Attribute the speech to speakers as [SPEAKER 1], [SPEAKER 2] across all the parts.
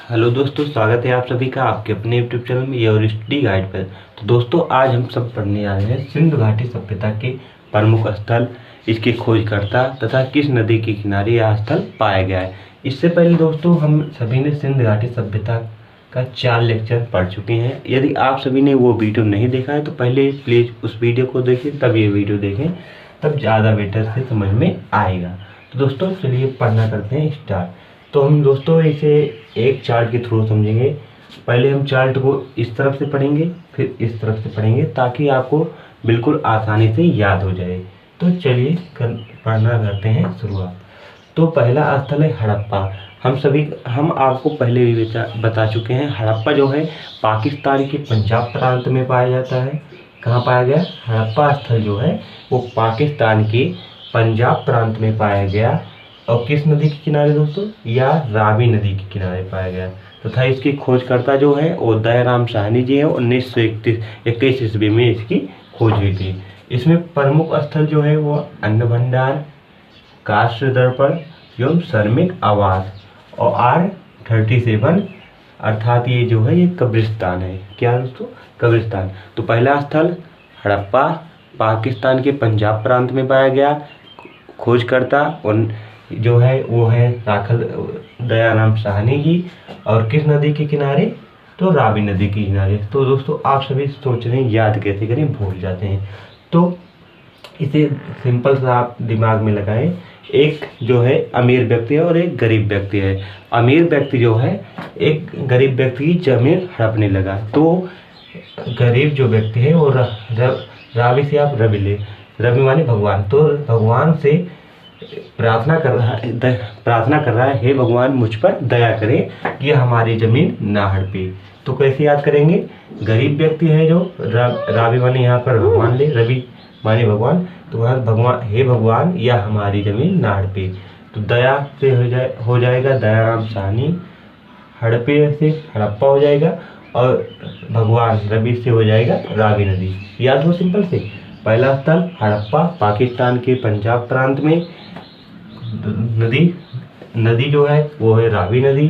[SPEAKER 1] Hello दोस्तों, स्वागत है आप सभी का आपके अपने यूट्यूब चैनल में योर स्टडी गाइड पर। तो दोस्तों, आज हम सब पढ़ने आ रहे हैं सिंधु घाटी सभ्यता के प्रमुख स्थल, इसके खोजकर्ता तथा किस नदी के किनारे यह स्थल पाया गया है। इससे पहले दोस्तों, हम सभी ने सिंधु घाटी सभ्यता का 4 लेक्चर पढ़ चुके हैं। यदि आप सभी ने वो वीडियो नहीं देखा है तो पहले प्लीज़ उस वीडियो को देखें, तब ये वीडियो देखें, तब ज़्यादा बेटर से समझ में आएगा। तो दोस्तों, चलिए पढ़ना करते हैं स्टार्ट। तो हम दोस्तों इसे एक चार्ट के थ्रू समझेंगे। पहले हम चार्ट को इस तरफ से पढ़ेंगे, फिर इस तरफ से पढ़ेंगे, ताकि आपको बिल्कुल आसानी से याद हो जाए। तो चलिए पढ़ना करते हैं शुरुआत। तो पहला स्थल है हड़प्पा। हम आपको पहले भी बता चुके हैं, हड़प्पा जो है पाकिस्तान के पंजाब प्रांत में पाया जाता है। कहाँ पाया गया? हड़प्पा स्थल जो है वो पाकिस्तान के पंजाब प्रांत में पाया गया। और किस नदी के किनारे दोस्तों? या रावी नदी के किनारे पाया गया तथा इसके खोजकर्ता जो है वो दयाराम साहनी जी हैं। 1921 ईस्वी में इसकी खोज हुई थी। इसमें प्रमुख स्थल जो है वो अन्न भंडार, काष्ठ दर्पण एवं श्रमिक आवास और R37 अर्थात ये जो है ये कब्रिस्तान है। क्या दोस्तों? कब्रिस्तान। तो पहला स्थल हड़प्पा पाकिस्तान के पंजाब प्रांत में पाया गया। खोजकर्ता और जो है वो है राखल दयाराम साहनी जी। और किस नदी के किनारे? तो रावी नदी के किनारे। तो दोस्तों, आप सभी सोच रहे हैं याद कैसे करें, भूल जाते हैं। तो इसे सिंपल सा आप दिमाग में लगाएं। एक जो है अमीर व्यक्ति है और एक गरीब व्यक्ति है। अमीर व्यक्ति जो है एक गरीब व्यक्ति की जमीन हड़पने लगा। तो गरीब जो व्यक्ति है वो रावी से आप रवि ले, रवि माने भगवान। तो भगवान से प्रार्थना कर रहा है, हे भगवान मुझ पर दया करें कि हमारी जमीन ना हड़पे। तो कैसे याद करेंगे? गरीब व्यक्ति है जो रावी माने यहाँ पर भगवान ले, रवि माने भगवान। तो वह भगवान, हे भगवान या हमारी जमीन ना हड़पे। तो दया से हो जाएगा दयाराम साहनी, हड़पे से हड़प्पा हो जाएगा, और भगवान रवि से हो जाएगा रावी नदी। याद हो सिंपल से। पहला स्थल हड़प्पा पाकिस्तान के पंजाब प्रांत में, नदी जो है वो है रावी नदी।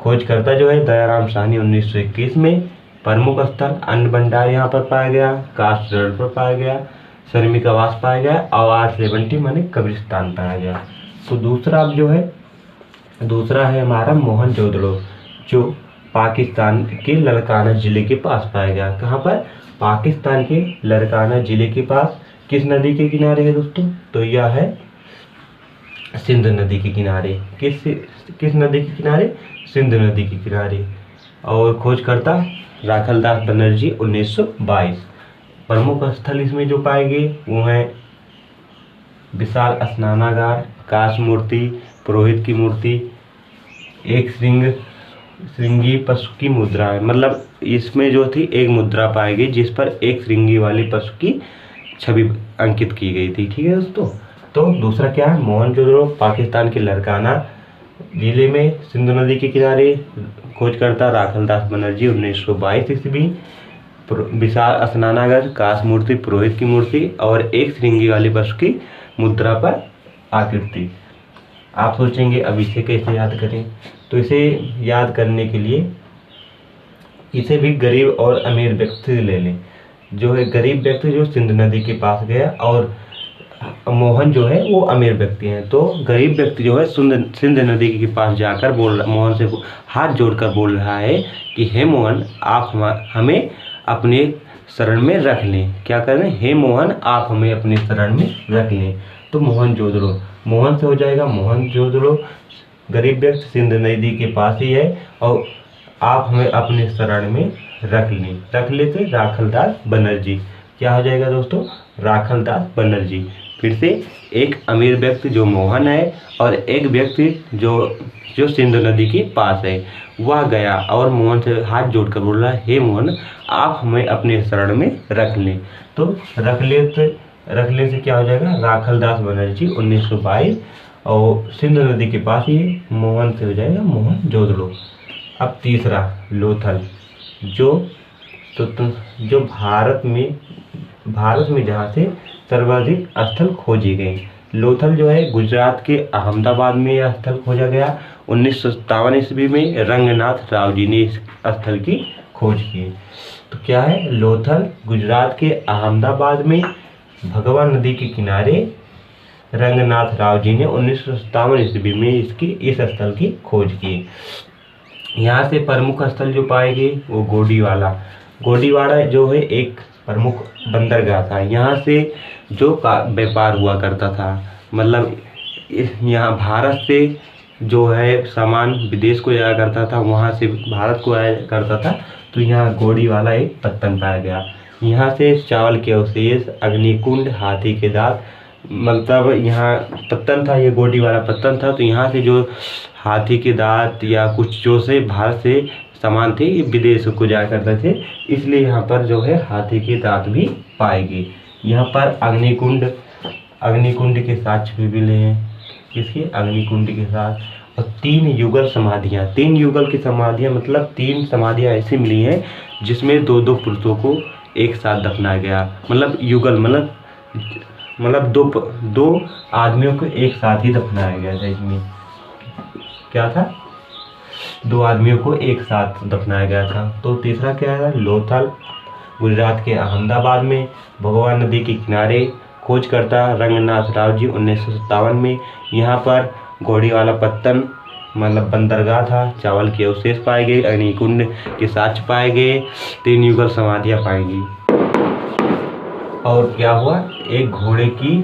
[SPEAKER 1] खोजकर्ता जो है दयाराम साहनी 1921 में। प्रमुख स्थल अन्न भंडार यहाँ पर पाया गया, काष्ठ दर्पण पाया गया, श्रमिक आवास पाया गया और R70 माने कब्रिस्तान पाया गया। तो दूसरा है हमारा मोहनजोदड़ो, जो पाकिस्तान के लड़काना जिले के पास पाया गया। कहाँ पर? पाकिस्तान के लड़काना जिले के पास। किस नदी के किनारे है दोस्तों? तो यह है सिंध नदी के किनारे। किस नदी के किनारे? सिंध नदी के किनारे। और खोजकर्ता राखलदास बनर्जी 1922। प्रमुख स्थल इसमें जो पाए गए वो हैं विशाल स्नानागार, काश मूर्ति, पुरोहित की मूर्ति, एक श्रृंगी पशु की मुद्रा है। मतलब इसमें जो थी एक मुद्रा पाई गई जिस पर एक श्रृंगी वाली पशु की छवि अंकित की गई थी। ठीक है दोस्तों। तो दूसरा क्या है? मोहनजोदड़ो पाकिस्तान के लड़काना जिले में, सिंधु नदी के किनारे। खोजकर्ता राखलदास बनर्जी 1922 ईस्वी। विशाल स्नानागार, काश मूर्ति, पुरोहित की मूर्ति और एक श्रृंगी वाली पशु की मुद्रा पर आकृति। आप सोचेंगे अब इसे कैसे याद करें? तो इसे याद करने के लिए इसे भी गरीब और अमीर व्यक्ति ले लें। जो है गरीब व्यक्ति जो सिंध नदी के पास गया, और मोहन जो है वो अमीर व्यक्ति हैं। तो गरीब व्यक्ति जो है सिंध नदी के पास जाकर मोहन से हाथ जोड़कर बोल रहा है कि हे मोहन, आप हमें अपने शरण में रख लें। क्या करें? हे मोहन, आप हमें अपने शरण में रख लें। तो मोहनजोदड़ो, मोहन से हो जाएगा मोहनजोदड़ो। गरीब व्यक्ति सिंध नदी के पास ही है और आप हमें अपने शरण में रख लें। रख लेते राखलदास बनर्जी। क्या हो जाएगा दोस्तों? राखलदास बनर्जी। फिर से एक अमीर व्यक्ति जो मोहन है और एक व्यक्ति जो सिंधु नदी के पास है, वह गया और मोहन से हाथ जोड़कर बोल रहा है, हे मोहन, आप हमें अपने शरण में रख लें। तो रख ले से क्या हो जाएगा? राखलदास बनर्जी 1922। और सिंधु नदी के पास ही मोहन से हो जाएगा मोहनजोदड़ो। अब तीसरा लोथल, जो भारत में जहाँ से सर्वाधिक स्थल खोजे गए। लोथल जो है गुजरात के अहमदाबाद में यह स्थल खोजा गया 1957 ईस्वी में रंगनाथ राव जी ने इस स्थल की खोज की। तो क्या है, लोथल गुजरात के अहमदाबाद में भगवान नदी के किनारे रंगनाथ राव जी ने 1957 ईस्वी में इस स्थल की खोज की। यहाँ से प्रमुख स्थल जो पाए गए वो गोडीवाड़ा जो है एक प्रमुख बंदरगाह था। यहाँ से जो व्यापार हुआ करता था, मतलब यहाँ भारत से जो है सामान विदेश को जाया करता था, वहाँ से भारत को आया करता था। तो यहाँ गोडीवाला एक पत्तन पाया गया। यहाँ से चावल के अवशेष, अग्निकुंड, हाथी के दांत, मतलब यहाँ पत्तन था, ये गोडीवाला पत्तन था। तो यहाँ से जो हाथी के दांत या कुछ जो से भारत से सामान थे ये विदेश को जाया करते थे, इसलिए यहाँ पर जो है हाथी के दांत भी पाए गए। यहाँ पर अग्निकुंड के साक्ष्य भी मिले हैं। किसके? अग्निकुंड के साथ। और 3 युगल की समाधियाँ मतलब 3 समाधियाँ ऐसी मिली हैं जिसमें 2-2 पुरुषों को एक साथ दफनाया गया। मतलब युगल मतलब 2 आदमियों को एक साथ ही दफनाया गया था। इसमें क्या था? 2 आदमियों को एक साथ दफनाया गया था। तो तीसरा क्या है? लोथल गुजरात के अहमदाबाद में भगवान नदी के किनारे खोजकर्ता रंगनाथ राव जी 1957 में यहाँ पर गोडीवाला पत्तन मतलब बंदरगाह था। चावल के अवशेष पाए गए, अग्निकुंड के साक्ष्य पाए गए, 3 युगल समाधियाँ पाई गई। और क्या हुआ? एक घोड़े की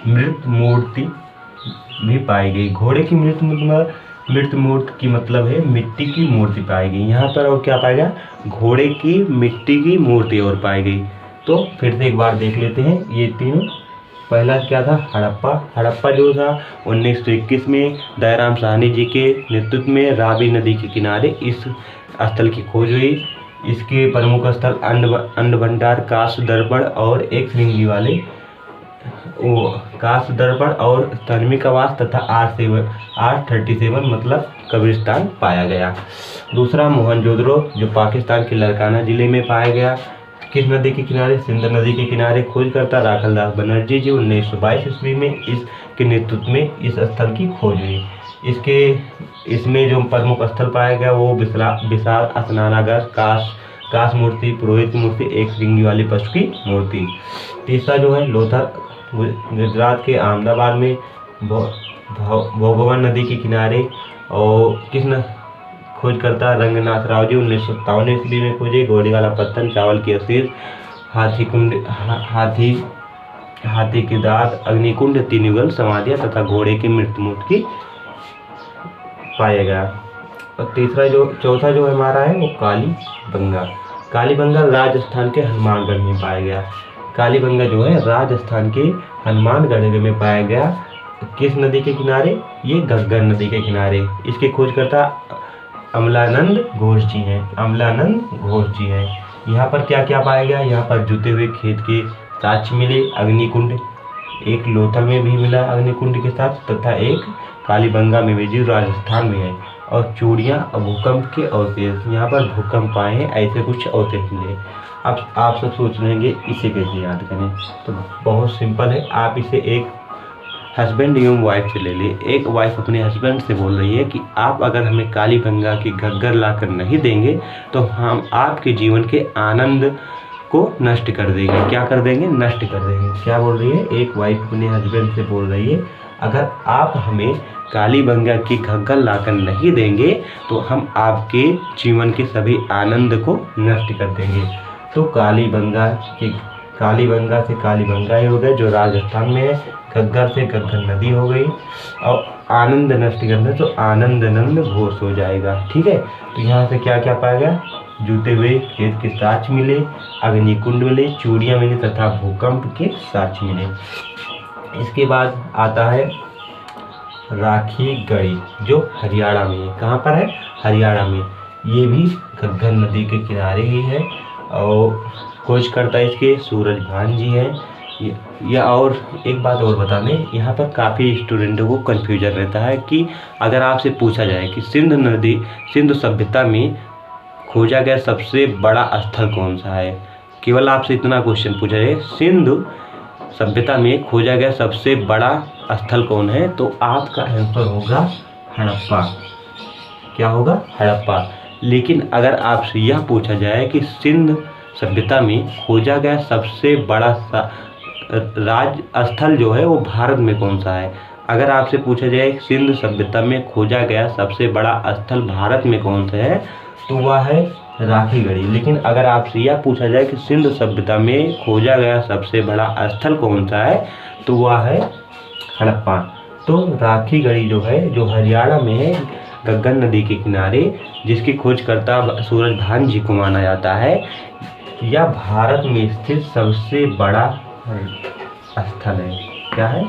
[SPEAKER 1] मृत मूर्ति भी पाई गई। घोड़े की मृत मूर्ति की मतलब है मिट्टी की मूर्ति पाई गई यहाँ पर। और क्या पाया गया? घोड़े की मिट्टी की मूर्ति और पाई गई। तो फिर से एक बार देख लेते हैं ये तीनों। पहला क्या था? हड़प्पा जो था 1921 में दयाराम साहनी जी के नेतृत्व में रावी नदी के किनारे इस स्थल की खोज हुई। इसके प्रमुख स्थल अन्न भंडार, काष्ठ दर्पण और एक श्रृंगी वाले काष्ठ दर्पण और धार्मिक आवास तथा R37 मतलब कब्रिस्तान पाया गया। दूसरा मोहनजोदड़ो जो पाकिस्तान के लड़काना जिले में पाया गया। किस नदी के किनारे? सिंध नदी के किनारे। खोजकर्ता राखलदास बनर्जी जी 1922 ईस्वी में इसके नेतृत्व में इस स्थल की खोज हुई। इसमें जो प्रमुख स्थल पाया गया वो विशाल स्नानागार, काष्ठ मूर्ति, पुरोहित की मूर्ति, एक श्रृंगी वाली पशु की मूर्ति। तीसरा जो है लोथल गुजरात के अहमदाबाद में भोगवन नदी के किनारे। और खोजकर्ता रंगनाथ राव जी 1957 ईस्वी में खोजे। गोडीवाला पत्तन, चावल के अवशेष, हाथी के दांत, अग्निकुंड, 3 युगल समाधियाँ तथा घोड़े की मृत्यु मूर्ति पाया गया। और चौथा जो हमारा है वो कालीबंगा राजस्थान के हनुमानगढ़ में पाया गया। कालीबंगा जो है राजस्थान के हनुमानगढ़ में पाया गया। किस नदी के किनारे? ये घग्गर नदी के किनारे। इसके खोजकर्ता अमलानंद घोष जी हैं। यहाँ पर क्या क्या पाया गया? यहाँ पर जुते हुए खेत के साक्ष्य मिले। अग्निकुंड एक लोथल में भी मिला अग्निकुंड के साथ, तथा एक कालीबंगा में भी जो राजस्थान में है। और चूड़ियाँ और भूकंप के अवशेष, यहाँ पर भूकंप आए हैं, ऐसे कुछ अवशेष मिले। अब आप सब सोच लेंगे इसे कैसे याद करें? तो बहुत सिंपल है। आप इसे एक हस्बैंड एवं वाइफ से ले लिए। एक वाइफ अपने हस्बैंड से बोल रही है कि आप अगर हमें कालीबंगा की घग्गर लाकर नहीं देंगे तो हम आपके जीवन के आनंद को नष्ट कर देंगे। क्या कर देंगे? नष्ट कर देंगे। क्या बोल रही है? एक वाइफ अपने हस्बैंड से बोल रही है, अगर आप हमें कालीबंगा की घग्गर लाकर नहीं देंगे तो हम आपके जीवन के सभी आनंद को नष्ट कर देंगे। तो कालीबंगा से कालीबंगा ही हो गए जो राजस्थान में है। घग्गर से घग्गर नदी हो गई। और आनंद नष्ट करना तो आनंद घोष हो जाएगा। ठीक है। तो यहाँ से क्या क्या पाया गया? जूते हुए खेत के साक्ष्य मिले, अग्निकुंड मिले, चूड़ियाँ मिली तथा भूकंप के साक्ष्य मिले। इसके बाद आता है राखी गढ़ी जो हरियाणा में है। कहाँ पर है? हरियाणा में। ये भी घग्गर नदी के किनारे ही है। और खोजकर्ता इसके सूरजभान जी हैं। या और एक बात और बता दें, यहाँ पर काफ़ी स्टूडेंटों को कन्फ्यूजन रहता है कि अगर आपसे पूछा जाए कि सिंधु सभ्यता में खोजा गया सबसे बड़ा स्थल कौन सा है, केवल आपसे इतना क्वेश्चन पूछा जाए सिंधु सभ्यता में खोजा गया सबसे बड़ा स्थल कौन है, तो आपका आंसर होगा हड़प्पा। क्या होगा? हड़प्पा। लेकिन अगर आपसे यह पूछा जाए कि सिंध सभ्यता में खोजा गया सबसे बड़ा राज स्थल जो है वो भारत में कौन सा है? अगर आपसे पूछा जाए सिंध सभ्यता में खोजा गया सबसे बड़ा स्थल भारत में कौन सा है, तो वह है राखीगढ़ी। लेकिन अगर आपसे यह पूछा जाए कि सिंध सभ्यता में खोजा गया सबसे बड़ा स्थल कौन सा है, तो वह है हड़प्पा। तो राखीगढ़ी जो है, जो हरियाणा में है, गग्गन नदी के किनारे, जिसकी खोजकर्ता सूरजभान जी को माना जाता है, यह भारत में स्थित सबसे बड़ा स्थल है। क्या है?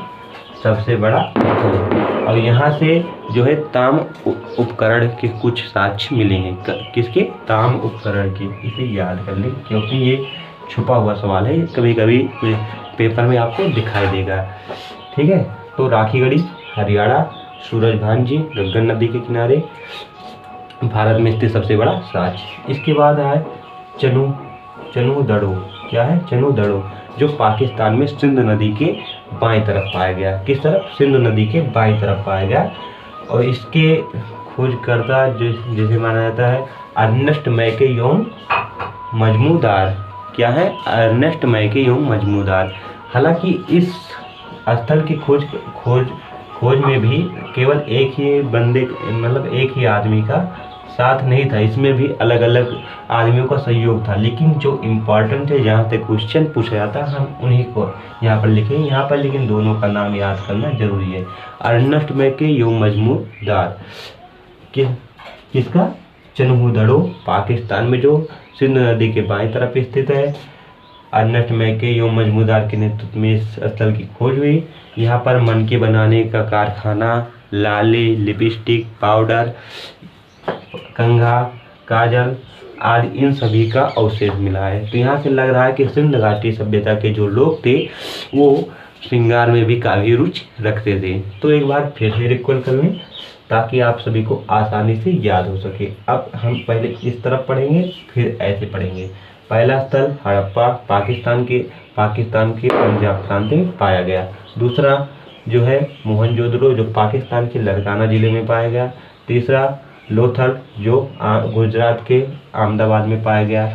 [SPEAKER 1] सबसे बड़ा स्थल है। और यहाँ से जो है ताम उपकरण के कुछ साक्ष्य मिले हैं। किसके? ताम उपकरण के। इसे याद कर लें क्योंकि ये छुपा हुआ सवाल है, कभी कभी पेपर में आपको दिखाई देगा। ठीक है, तो राखीगढ़ी हरियाणा, सूरजभान जी, गग्गन नदी के किनारे, भारत में स्थित सबसे बड़ा साक्ष्य। इसके बाद है चनूदड़ो। क्या है? चनूदड़ो, जो पाकिस्तान में सिंध नदी के बाईं तरफ पाया गया। किस तरफ? सिंध नदी के बाईं तरफ पाया गया। और इसके खोजकर्ता जिसे माना जाता है अर्नेस्ट मैकेयोन मजमूदार। क्या है? अर्नेस्ट मैकेयोन मजमूदार। हालांकि इस स्थल की खोज में भी केवल एक ही बंदे, मतलब एक ही आदमी का साथ नहीं था, इसमें भी अलग अलग आदमियों का सहयोग था। लेकिन जो इम्पोर्टेंट है, जहाँ से क्वेश्चन पूछा जाता है, हम उन्हीं को यहाँ पर लिखेंगे। यहाँ पर लेकिन दोनों का नाम याद करना जरूरी है। अर्नेस्ट मैकेयोन मजमूदार किसका? चनूदड़ो, पाकिस्तान में जो सिंध नदी के बाईं तरफ स्थित है। अर्नेस्ट मैकेयोन मजमूदार के नेतृत्व में इस स्थल की खोज हुई। यहाँ पर मनके बनाने का कारखाना, लाले, लिपस्टिक, पाउडर, कंघा, काजल आदि, इन सभी का अवशेष मिला है। तो यहाँ से लग रहा है कि सिंध घाटी सभ्यता के जो लोग थे वो श्रृंगार में भी काफ़ी रुचि रखते थे। तो एक बार फिर से रिकॉल कर लें ताकि आप सभी को आसानी से याद हो सके। अब हम पहले इस तरफ पढ़ेंगे, फिर ऐसे पढ़ेंगे। पहला स्थल हड़प्पा, पाकिस्तान के पंजाब प्रांत में पाया गया। दूसरा जो है मोहनजोदड़ो, जो पाकिस्तान के लड़काना जिले में पाया गया। तीसरा लोथल, जो गुजरात के अहमदाबाद में पाया गया।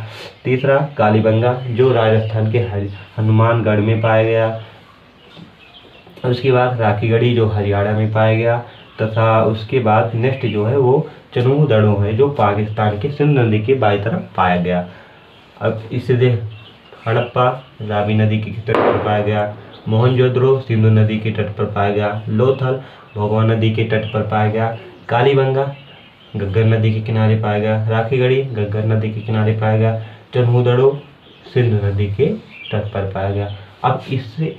[SPEAKER 1] तीसरा कालीबंगा, जो राजस्थान के हनुमानगढ़ में पाया गया। उसके बाद राखीगढ़ी, जो हरियाणा में पाया गया। तथा उसके बाद नेक्स्ट जो है वो चनूदड़ो है, जो पाकिस्तान के सिंध नदी के बाईं तरफ पाया गया। अब इसे देख, हड़प्पा रावी नदी के तट पर पाया गया। मोहनजोदड़ो सिंधु नदी के तट पर पाया गया। लोथल भगवा नदी के तट पर पाया गया। कालीबंगा गग्गर नदी के किनारे पाया गया। राखीगढ़ी गग्गर नदी के किनारे पाया गया। चनूदड़ो सिंधु नदी के तट पर पाया गया। अब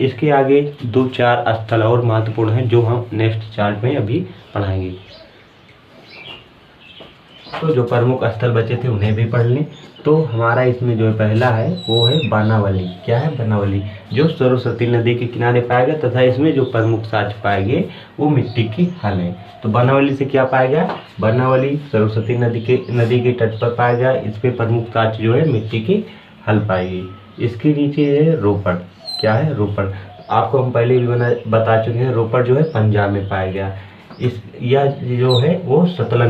[SPEAKER 1] इसके आगे 2-4 स्थल और महत्वपूर्ण हैं जो हम नेक्स्ट चार्ट में अभी पढ़ाएंगे। तो जो प्रमुख स्थल बचे थे उन्हें भी पढ़ लें। तो हमारा इसमें जो पहला है वो है बानावली। क्या है? बानावली, जो सरस्वती नदी के किनारे पाया गया। तथा इसमें जो प्रमुख साक्ष्य पाए गए वो मिट्टी की हल है। तो बानावली से क्या पाया गया? बानावली सरस्वती नदी के तट पर पाया गया। इस पे प्रमुख साक्ष्य जो है मिट्टी की हल पाई गई। इसके नीचे है रोपड़। क्या है? रोपड़, आपको हम पहले भी बता चुके हैं। रोपड़ जो है पंजाब में पाया गया। यह जो है वो सतलज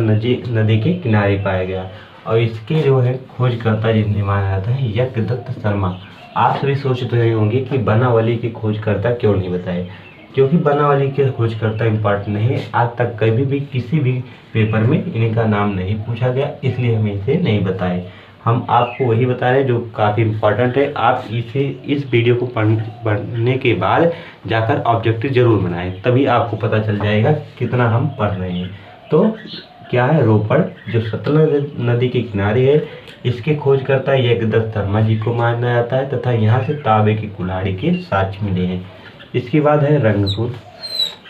[SPEAKER 1] नदी के किनारे पाया गया। और इसके जो है खोजकर्ता जिन्हें माना जाता है यज्ञदत्त शर्मा। आप सभी सोचते रहे होंगे कि बानावली के खोजकर्ता क्यों नहीं बताए, क्योंकि बानावली के खोजकर्ता इम्पोर्टेंट नहीं है। आज तक कभी भी किसी भी पेपर में इनका नाम नहीं पूछा गया, इसलिए हम इसे नहीं बताए। हम आपको वही बता रहे हैं जो काफ़ी इम्पोर्टेंट है। आप इस वीडियो को पढ़ने के बाद जाकर ऑब्जेक्टिव जरूर बनाएं, तभी आपको पता चल जाएगा कितना हम पढ़ रहे हैं। तो क्या है? रोपड़, जो सतलज नदी के किनारे है। इसके खोजकर्ता यज्ञदत्त शर्मा जी को माना जाता है। तथा यहाँ से तांबे की कुल्हाड़ी के साक्ष्य मिले हैं। इसके बाद है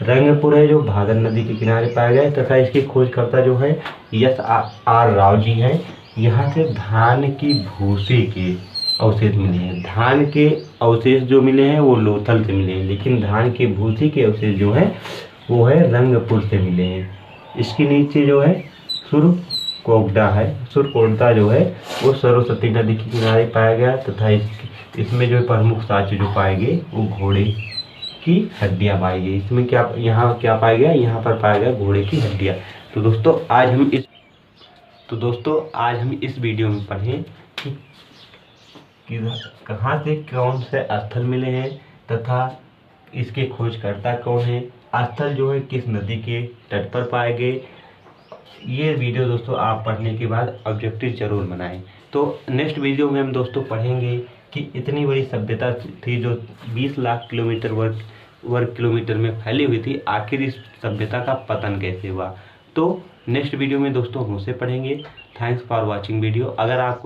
[SPEAKER 1] रंगपुर है, जो भादर नदी के किनारे पाया गया है। तथा इसके खोजकर्ता जो है SR राव जी हैं। यहाँ से धान की भूसी के अवशेष मिले हैं। धान के अवशेष जो मिले हैं वो लोथल से मिले हैं, लेकिन धान के भूसी के अवशेष जो हैं वो है रंगपुर से मिले हैं। इसके नीचे जो है सुरकोटड़ा है। सुरकोटड़ा जो है वो सरस्वती नदी के किनारे पाया गया। तथा इसमें जो प्रमुख साक्ष्य जो पाए गए वो घोड़े की हड्डियां पाई गई। इसमें क्या, यहाँ क्या पाया गया, यहाँ पर पाया गया घोड़े की हड्डियां। तो दोस्तों आज हम इस वीडियो में पढ़ें कि कहाँ से कौन से स्थल मिले हैं तथा इसके खोजकर्ता कौन है, स्थल जो है किस नदी के तट पर पाए गए। ये वीडियो दोस्तों आप पढ़ने के बाद ऑब्जेक्टिव जरूर बनाएं। तो नेक्स्ट वीडियो में हम दोस्तों पढ़ेंगे कि इतनी बड़ी सभ्यता थी जो 20 लाख किलोमीटर वर्ग किलोमीटर में फैली हुई थी, आखिर इस सभ्यता का पतन कैसे हुआ। तो नेक्स्ट वीडियो में दोस्तों हम उसे पढ़ेंगे। Thanks for watching video. अगर आपको